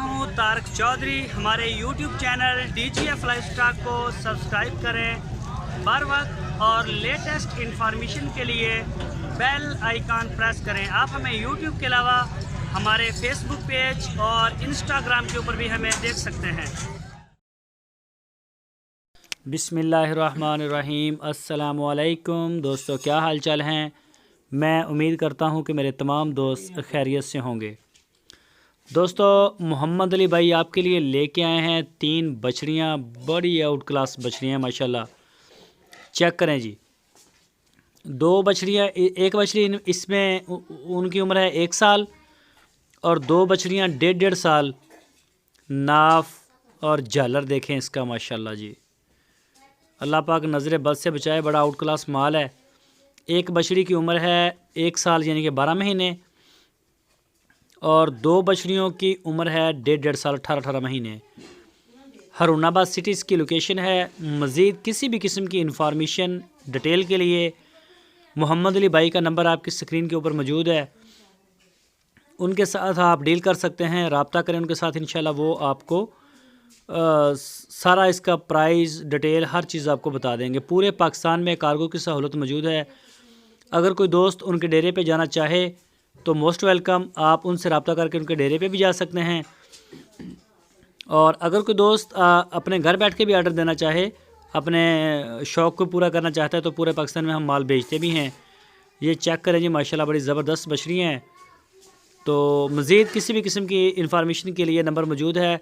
हूं तारक चौधरी। हमारे YouTube channel DGF lifestyle को सब्सक्राइब करें बर वक्त और लेटेस्ट इंफॉर्मेशन के लिए बेल आइकॉन प्रेस करें। आप हमें YouTube के अलावा हमारे Facebook पेज और Instagram के ऊपर भी हमें देख सकते हैं। बिस्मिल्लाहिर्रहमानिर्रहीम। अस्सलामु अलैकुम दोस्तों, क्या हाल चाल हैं। मैं उम्मीद करता हूं कि मेरे तमाम दोस्त खैरियत से होंगे। दोस्तों, मोहम्मद अली भाई आपके लिए लेके आए हैं 3 बछड़ियाँ, बड़ी आउट क्लास बछड़ियाँ माशाल्लाह। चेक करें जी, 2 बछड़ियाँ, एक बछड़ी इसमें उनकी उम्र है 1 साल और 2 बछड़ियाँ 1.5 साल। नाफ और झालर देखें इसका माशाल्लाह जी, अल्लाह पाक नज़र बद से बचाए। बड़ा आउट क्लास माल है। एक बछड़ी की उम्र है 1 साल यानी कि 12 महीने और 2 बछड़ियों की उम्र है 1.5 साल 18 महीने। हरूनाबाद सिटी की लोकेशन है। मज़ीद किसी भी किस्म की इंफॉर्मेशन डिटेल के लिए मोहम्मद अली भाई का नंबर आपकी स्क्रीन के ऊपर मौजूद है। उनके साथ आप डील कर सकते हैं, रब्ता करें उनके साथ। इंशाल्लाह वो आपको सारा इसका प्राइस डिटेल हर चीज़ आपको बता देंगे। पूरे पाकिस्तान में कार्गो की सहूलत मौजूद है। अगर कोई दोस्त उनके डेरे पे जाना चाहे तो मोस्ट वेलकम, आप उनसे रब्ता करके उनके डेरे पे भी जा सकते हैं। और अगर कोई दोस्त अपने घर बैठ के भी आर्डर देना चाहे, अपने शौक़ को पूरा करना चाहता है, तो पूरे पाकिस्तान में हम माल बेचते भी हैं। ये चेक करें जी माशाल्लाह, बड़ी ज़बरदस्त बछड़ियाँ हैं। तो मज़ीद किसी भी किस्म की इंफॉर्मेशन के लिए नंबर मौजूद है।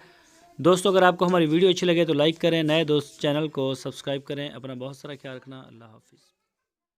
दोस्तों, अगर आपको हमारी वीडियो अच्छी लगे तो लाइक करें, नए दोस्त चैनल को सब्सक्राइब करें। अपना बहुत सारा ख्याल रखना। अल्लाह हाफ़िज़।